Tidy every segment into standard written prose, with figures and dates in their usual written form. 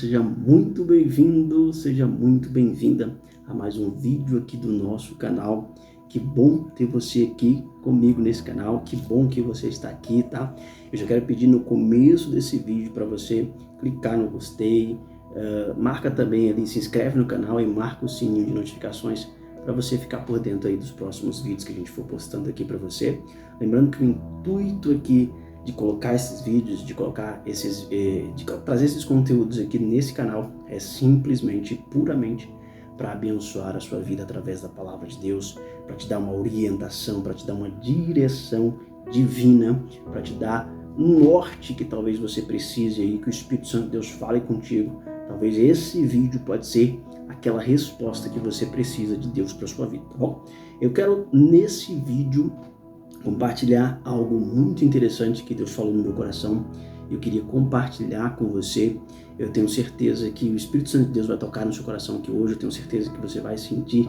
Seja muito bem-vindo, seja muito bem-vinda a mais um vídeo aqui do nosso canal. Que bom ter você aqui comigo nesse canal, que bom que você está aqui, tá? Eu já quero pedir no começo desse vídeo para você clicar no gostei, marca também ali, se inscreve no canal e marca o sininho de notificações para você ficar por dentro aí dos próximos vídeos que a gente for postando aqui para você. Lembrando que o intuito aqui de colocar esses vídeos, de trazer esses conteúdos aqui nesse canal é simplesmente, puramente para abençoar a sua vida através da palavra de Deus, para te dar uma orientação, para te dar uma direção divina, para te dar um norte que talvez você precise aí, que o Espírito Santo de Deus fale contigo. Talvez esse vídeo pode ser aquela resposta que você precisa de Deus para sua vida, tá bom? Eu quero nesse vídeo compartilhar algo muito interessante que Deus falou no meu coração. Eu queria compartilhar com você. Eu tenho certeza que o Espírito Santo de Deus vai tocar no seu coração aqui hoje. Eu tenho certeza que você vai sentir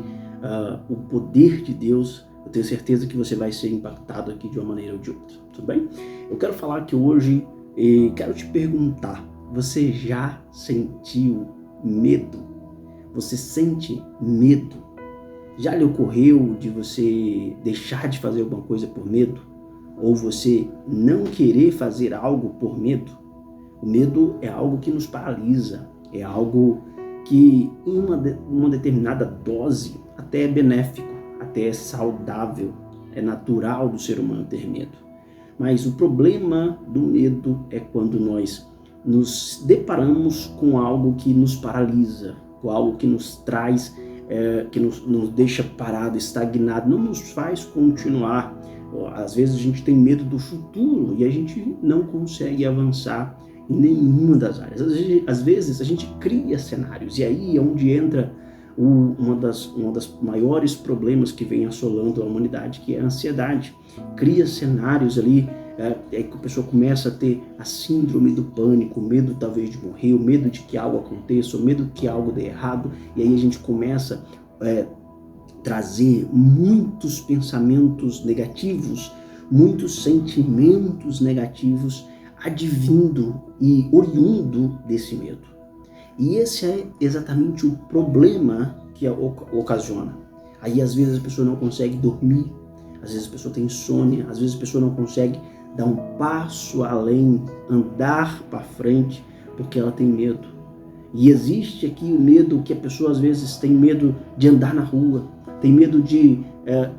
o poder de Deus. Eu tenho certeza que você vai ser impactado aqui de uma maneira ou de outra, tudo bem? Eu quero falar aqui hoje e quero te perguntar: você já sentiu medo? Você sente medo? Já lhe ocorreu de você deixar de fazer alguma coisa por medo? Ou você não querer fazer algo por medo? O medo é algo que nos paralisa, é algo que em uma determinada dose até é benéfico, até é saudável, é natural do ser humano ter medo. Mas o problema do medo é quando nós nos deparamos com algo que nos paralisa, com algo que nos traz que nos deixa parado, estagnado, não nos faz continuar. Às vezes a gente tem medo do futuro e a gente não consegue avançar em nenhuma das áreas. Às vezes a gente cria cenários e aí é onde entra uma das maiores problemas que vem assolando a humanidade, que é a ansiedade. Cria cenários ali, é que a pessoa começa a ter a síndrome do pânico, o medo talvez de morrer, o medo de que algo aconteça, o medo de que algo dê errado, e aí a gente começa a trazer muitos pensamentos negativos, muitos sentimentos negativos advindo e oriundo desse medo. E esse é exatamente o problema que ocasiona. Aí às vezes a pessoa não consegue dormir, às vezes a pessoa tem insônia, às vezes a pessoa não consegue dar um passo além, andar para frente, porque ela tem medo. E existe aqui o medo que a pessoa às vezes tem medo de andar na rua, tem medo de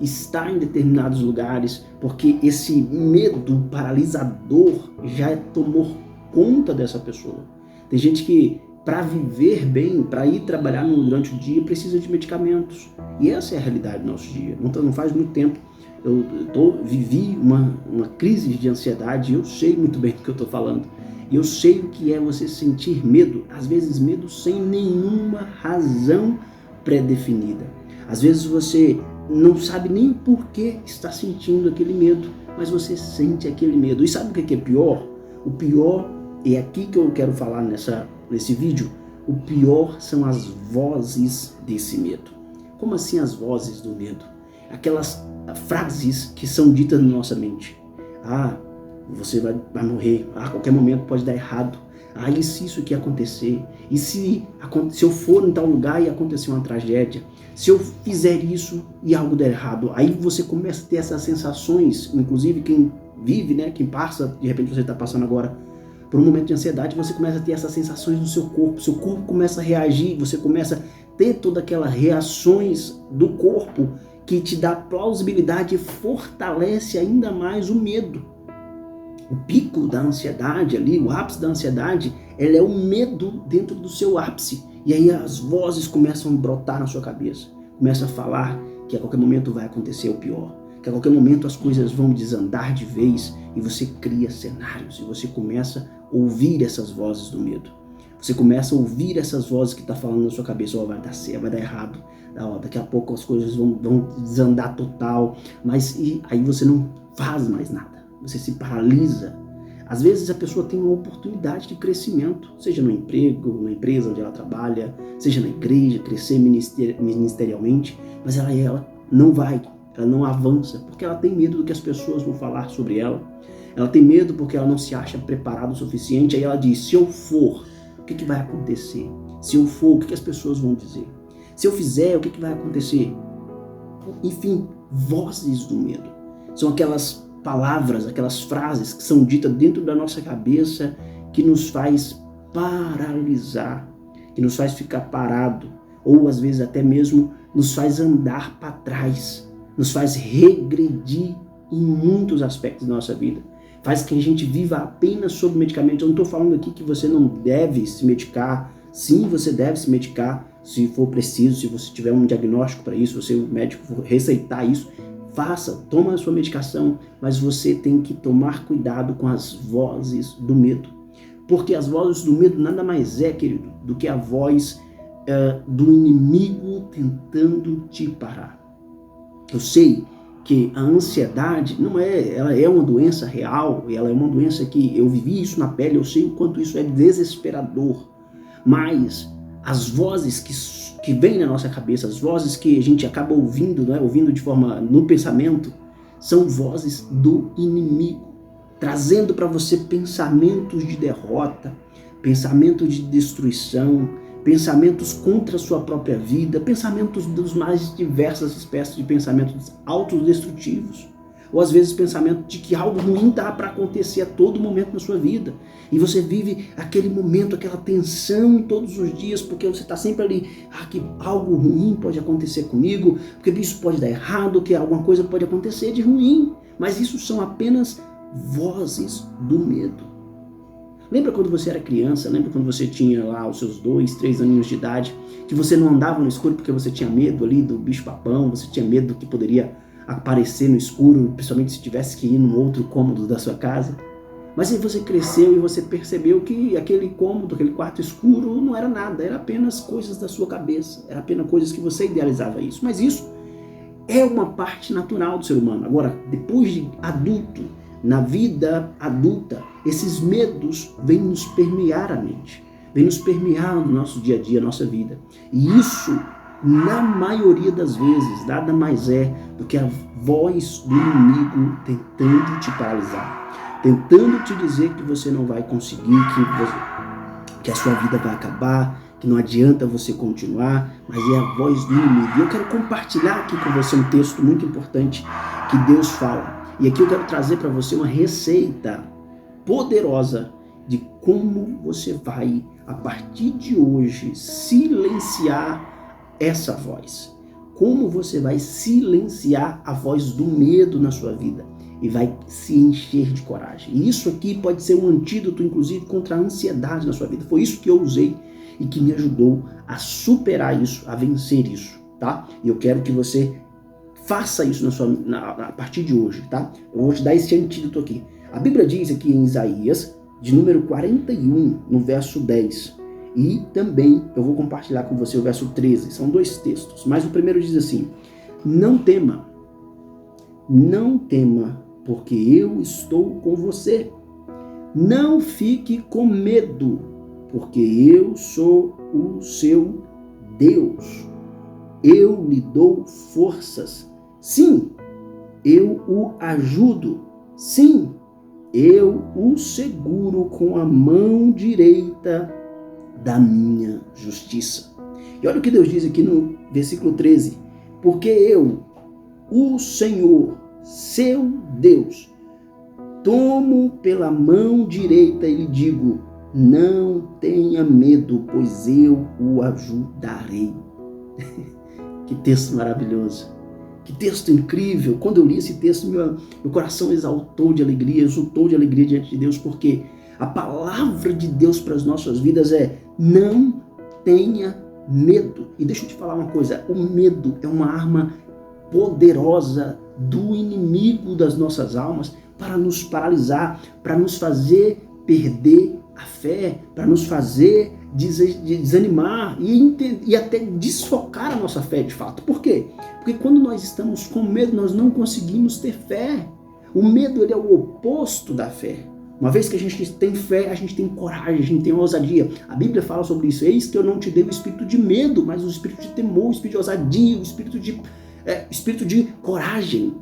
estar em determinados lugares, porque esse medo paralisador já tomou conta dessa pessoa. Tem gente que, para viver bem, para ir trabalhar durante o dia, precisa de medicamentos. E essa é a realidade do nosso dia. Não faz muito tempo eu vivi uma crise de ansiedade, eu sei muito bem do que eu estou falando. Eu sei o que é você sentir medo, às vezes medo sem nenhuma razão pré-definida. Às vezes você não sabe nem por que está sentindo aquele medo, mas você sente aquele medo. E sabe o que é pior? O pior é aqui que eu quero falar nesse vídeo. O pior são as vozes desse medo. Como assim as vozes do medo? Aquelas frases que são ditas na nossa mente. Você vai morrer. A qualquer momento pode dar errado. E se isso aqui acontecer? E se eu for em tal lugar e acontecer uma tragédia? Se eu fizer isso e algo der errado? Aí você começa a ter essas sensações, inclusive quem vive, né, quem passa, de repente você está passando agora por um momento de ansiedade, você começa a ter essas sensações no seu corpo começa a reagir, você começa a ter todas aquelas reações do corpo que te dá plausibilidade e fortalece ainda mais o medo. O pico da ansiedade ali, o ápice da ansiedade, ela é o medo dentro do seu ápice. E aí as vozes começam a brotar na sua cabeça. Começa a falar que a qualquer momento vai acontecer o pior. Que a qualquer momento as coisas vão desandar de vez. E você cria cenários. E você começa a ouvir essas vozes do medo. Você começa a ouvir essas vozes que estão falando na sua cabeça. Vai dar certo, vai dar errado. Daqui a pouco as coisas vão desandar total. Mas aí você não faz mais nada. Você se paralisa. Às vezes a pessoa tem uma oportunidade de crescimento, seja no emprego, na empresa onde ela trabalha, seja na igreja, crescer ministerialmente, mas ela não vai, ela não avança, porque ela tem medo do que as pessoas vão falar sobre ela. Ela tem medo porque ela não se acha preparada o suficiente, aí ela diz: se eu for, o que vai acontecer? Se eu for, o que as pessoas vão dizer? Se eu fizer, o que vai acontecer? Enfim, vozes do medo. São aquelas palavras, aquelas frases que são ditas dentro da nossa cabeça que nos faz paralisar, que nos faz ficar parado, ou às vezes até mesmo nos faz andar para trás, nos faz regredir em muitos aspectos da nossa vida. Faz que a gente viva apenas sob medicamentos. Eu não estou falando aqui que você não deve se medicar. Sim, você deve se medicar se for preciso, se você tiver um diagnóstico para isso, se o médico for receitar isso, faça, toma a sua medicação, mas você tem que tomar cuidado com as vozes do medo. Porque as vozes do medo nada mais é, querido, do que a voz do inimigo tentando te parar. Eu sei que a ansiedade ela é uma doença real, ela é uma doença que eu vivi isso na pele, eu sei o quanto isso é desesperador, mas as vozes que vêm na nossa cabeça, as vozes que a gente acaba ouvindo, né, ouvindo de forma no pensamento, são vozes do inimigo, trazendo para você pensamentos de derrota, pensamentos de destruição, pensamentos contra a sua própria vida, pensamentos dos mais diversas espécies de pensamentos autodestrutivos, ou às vezes pensamento de que algo ruim está para acontecer a todo momento na sua vida, e você vive aquele momento, aquela tensão todos os dias, porque você está sempre ali, que algo ruim pode acontecer comigo, porque isso pode dar errado, que alguma coisa pode acontecer de ruim, mas isso são apenas vozes do medo. Lembra quando você era criança, lembra quando você tinha lá os seus 2, 3 aninhos de idade, que você não andava no escuro porque você tinha medo ali do bicho-papão, você tinha medo do que poderia aparecer no escuro, principalmente se tivesse que ir num outro cômodo da sua casa? Mas aí você cresceu e você percebeu que aquele cômodo, aquele quarto escuro não era nada, era apenas coisas da sua cabeça, era apenas coisas que você idealizava isso. Mas isso é uma parte natural do ser humano. Agora, depois de adulto, na vida adulta, esses medos vêm nos permear a mente, vêm nos permear no nosso dia a dia, nossa vida. E isso, na maioria das vezes, nada mais é do que a voz do inimigo tentando te paralisar, tentando te dizer que você não vai conseguir, que a sua vida vai acabar, que não adianta você continuar, mas é a voz do inimigo. E eu quero compartilhar aqui com você um texto muito importante que Deus fala. E aqui eu quero trazer para você uma receita poderosa de como você vai, a partir de hoje, silenciar essa voz. Como você vai silenciar a voz do medo na sua vida e vai se encher de coragem. E isso aqui pode ser um antídoto, inclusive, contra a ansiedade na sua vida. Foi isso que eu usei e que me ajudou a superar isso, a vencer isso, tá? E eu quero que você faça isso a partir de hoje, tá? Eu vou te dar esse antídoto aqui. A Bíblia diz aqui em Isaías, de número 41, no verso 10. E também eu vou compartilhar com você o verso 13. São 2 textos. Mas o primeiro diz assim: não tema, porque eu estou com você. Não fique com medo, porque eu sou o seu Deus. Eu lhe dou forças. Sim, eu o ajudo. Sim, eu o seguro com a mão direita da minha justiça. E olha o que Deus diz aqui no versículo 13. Porque eu, o Senhor, seu Deus, tomo pela mão direita e lhe digo: não tenha medo, pois eu o ajudarei. Que texto maravilhoso. Que texto incrível. Quando eu li esse texto, meu coração exultou de alegria diante de Deus, porque a palavra de Deus para as nossas vidas é: não tenha medo. E deixa eu te falar uma coisa, o medo é uma arma poderosa do inimigo das nossas almas para nos paralisar, para nos fazer perder a fé, para nos fazer desanimar e até desfocar a nossa fé de fato. Por quê? Porque quando nós estamos com medo, nós não conseguimos ter fé. O medo, ele é o oposto da fé. Uma vez que a gente tem fé, a gente tem coragem, a gente tem ousadia. A Bíblia fala sobre isso. Eis que eu não te dei o espírito de medo, mas o espírito de temor, o espírito de ousadia, o espírito de coragem.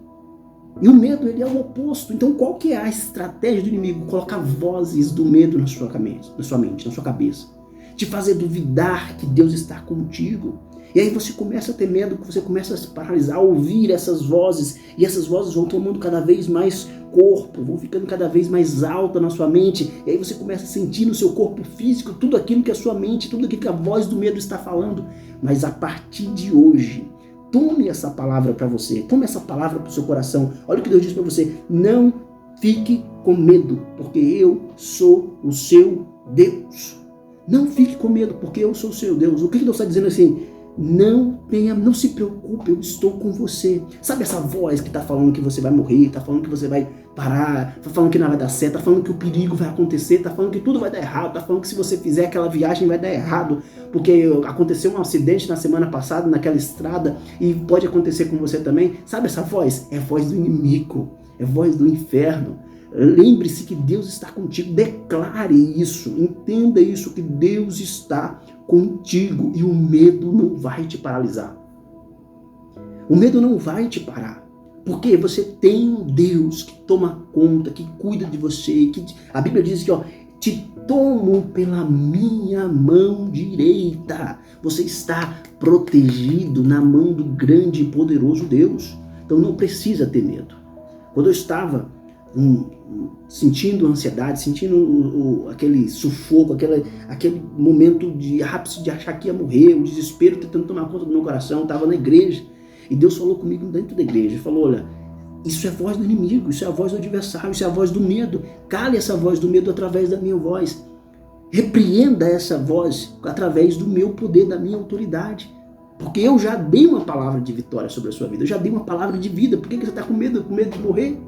E o medo, ele é o oposto. Então, qual que é a estratégia do inimigo? Colocar vozes do medo na sua mente, na sua cabeça. te fazer duvidar que Deus está contigo. E aí você começa a ter medo, você começa a se paralisar, a ouvir essas vozes, e essas vozes vão tomando cada vez mais corpo, vão ficando cada vez mais alta na sua mente, e aí você começa a sentir no seu corpo físico tudo aquilo que a sua mente, tudo aquilo que a voz do medo está falando. Mas a partir de hoje, tome essa palavra para você, tome essa palavra para o seu coração. Olha o que Deus diz para você: não fique com medo, porque eu sou o seu Deus. Não fique com medo, porque eu sou o seu Deus. O que Deus está dizendo assim? Não se preocupe, eu estou com você. Sabe essa voz que está falando que você vai morrer, está falando que você vai parar, está falando que não vai dar certo, está falando que o perigo vai acontecer, está falando que tudo vai dar errado, está falando que se você fizer aquela viagem vai dar errado, porque aconteceu um acidente na semana passada naquela estrada e pode acontecer com você também. Sabe essa voz? É a voz do inimigo, é a voz do inferno. Lembre-se que Deus está contigo, declare isso, entenda isso, que Deus está contigo e o medo não vai te paralisar. O medo não vai te parar, porque você tem um Deus que toma conta, que cuida de você, que a Bíblia diz que te tomo pela minha mão direita. Você está protegido na mão do grande e poderoso Deus, então não precisa ter medo. Quando eu estava sentindo ansiedade, sentindo aquele sufoco, aquele momento de ápice de achar que ia morrer, o desespero tentando tomar conta do meu coração, estava na igreja, e Deus falou comigo dentro da igreja, falou: olha, isso é a voz do inimigo, isso é a voz do adversário, isso é a voz do medo. Cale essa voz do medo através da minha voz. Repreenda essa voz através do meu poder, da minha autoridade. Porque eu já dei uma palavra de vitória sobre a sua vida, eu já dei uma palavra de vida. Por que você está com medo de morrer?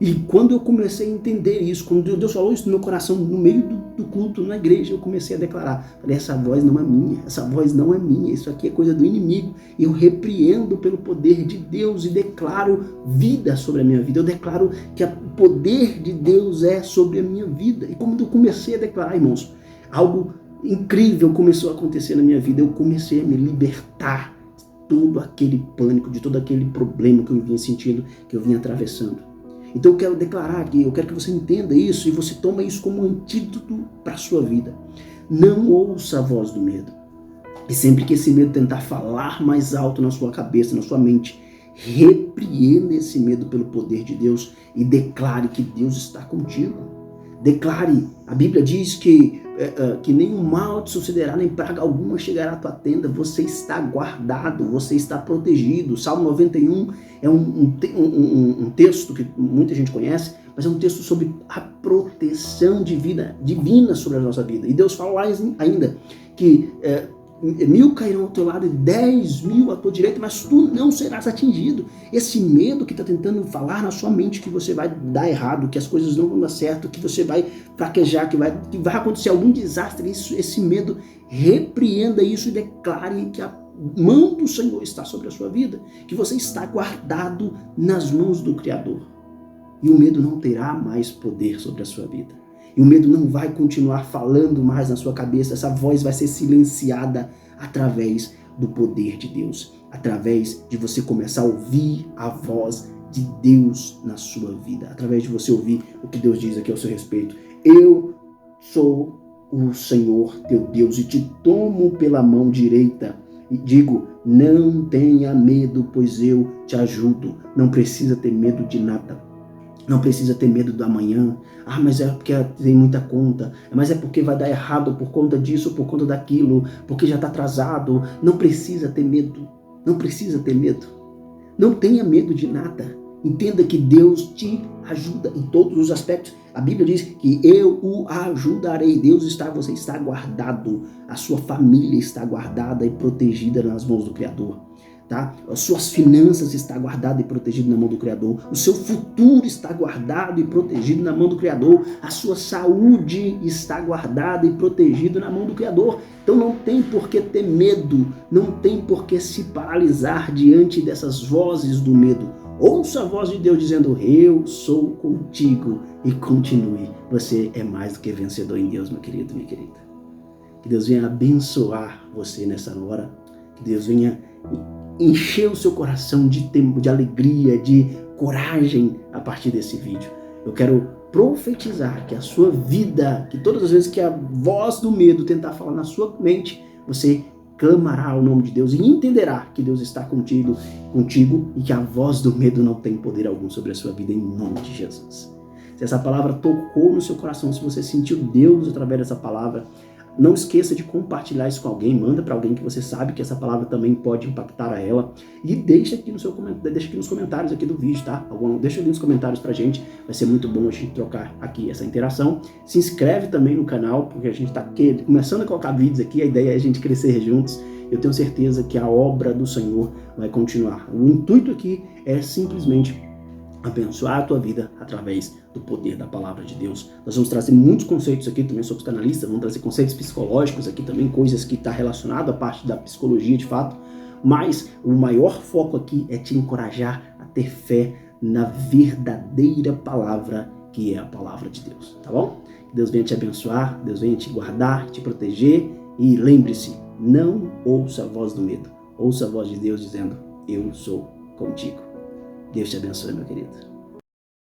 E quando eu comecei a entender isso, quando Deus falou isso no meu coração, no meio do culto, na igreja, eu comecei a declarar: falei, essa voz não é minha, essa voz não é minha, isso aqui é coisa do inimigo. Eu repreendo pelo poder de Deus e declaro vida sobre a minha vida. Eu declaro que o poder de Deus é sobre a minha vida. E quando eu comecei a declarar, irmãos, algo incrível começou a acontecer na minha vida. Eu comecei a me libertar de todo aquele pânico, de todo aquele problema que eu vinha sentindo, que eu vinha atravessando. Então eu quero declarar aqui, eu quero que você entenda isso e você tome isso como um antídoto para a sua vida. Não ouça a voz do medo. E sempre que esse medo tentar falar mais alto na sua cabeça, na sua mente, repreenda esse medo pelo poder de Deus e declare que Deus está contigo. Declare, a Bíblia diz que nenhum mal te sucederá, nem praga alguma chegará à tua tenda. Você está guardado, você está protegido. Salmo 91 é um texto que muita gente conhece, mas é um texto sobre a proteção divina sobre a nossa vida. E Deus fala lá ainda que 1000 cairão ao teu lado e 10.000 à tua direita, mas tu não serás atingido. Esse medo que está tentando falar na sua mente que você vai dar errado, que as coisas não vão dar certo, que você vai fraquejar, que vai acontecer algum desastre, esse medo, repreenda isso e declare que a mão do Senhor está sobre a sua vida, que você está guardado nas mãos do Criador. E o medo não terá mais poder sobre a sua vida. E o medo não vai continuar falando mais na sua cabeça. Essa voz vai ser silenciada através do poder de Deus. Através de você começar a ouvir a voz de Deus na sua vida. Através de você ouvir o que Deus diz aqui ao seu respeito. Eu sou o Senhor teu Deus e te tomo pela mão direita. E digo, não tenha medo, pois eu te ajudo. Não precisa ter medo de nada. Não precisa ter medo do amanhã. Mas é porque tem muita conta. Mas é porque vai dar errado por conta disso, por conta daquilo. Porque já está atrasado. Não precisa ter medo. Não precisa ter medo. Não tenha medo de nada. Entenda que Deus te ajuda em todos os aspectos. A Bíblia diz que eu o ajudarei. Você está guardado. A sua família está guardada e protegida nas mãos do Criador. Tá? As suas finanças estão guardadas e protegidas na mão do Criador. O seu futuro está guardado e protegido na mão do Criador. A sua saúde está guardada e protegida na mão do Criador. Então não tem por que ter medo. Não tem por que se paralisar diante dessas vozes do medo. Ouça a voz de Deus dizendo, eu sou contigo, e continue. Você é mais do que vencedor em Deus, meu querido, minha querida. Que Deus venha abençoar você nessa hora. Que Deus venha encher o seu coração de alegria, de coragem a partir desse vídeo. Eu quero profetizar que a sua vida, que todas as vezes que a voz do medo tentar falar na sua mente, você clamará o nome de Deus e entenderá que Deus está contigo e que a voz do medo não tem poder algum sobre a sua vida, em nome de Jesus. Se essa palavra tocou no seu coração, se você sentiu Deus através dessa palavra, não esqueça de compartilhar isso com alguém, manda para alguém que você sabe que essa palavra também pode impactar a ela, e deixa aqui nos comentários aqui do vídeo, tá? Deixa ali nos comentários pra gente, vai ser muito bom a gente trocar aqui essa interação. Se inscreve também no canal, porque a gente tá começando a colocar vídeos aqui, a ideia é a gente crescer juntos. Eu tenho certeza que a obra do Senhor vai continuar. O intuito aqui é simplesmente abençoar a tua vida através do poder da palavra de Deus. Nós vamos trazer muitos conceitos aqui, também sou psicanalista, vamos trazer conceitos psicológicos aqui também, coisas que estão relacionadas à parte da psicologia de fato, mas o maior foco aqui é te encorajar a ter fé na verdadeira palavra, que é a palavra de Deus, tá bom? Que Deus venha te abençoar, Deus venha te guardar, te proteger, e lembre-se, não ouça a voz do medo, ouça a voz de Deus dizendo, eu sou contigo. Deus te abençoe, meu querido.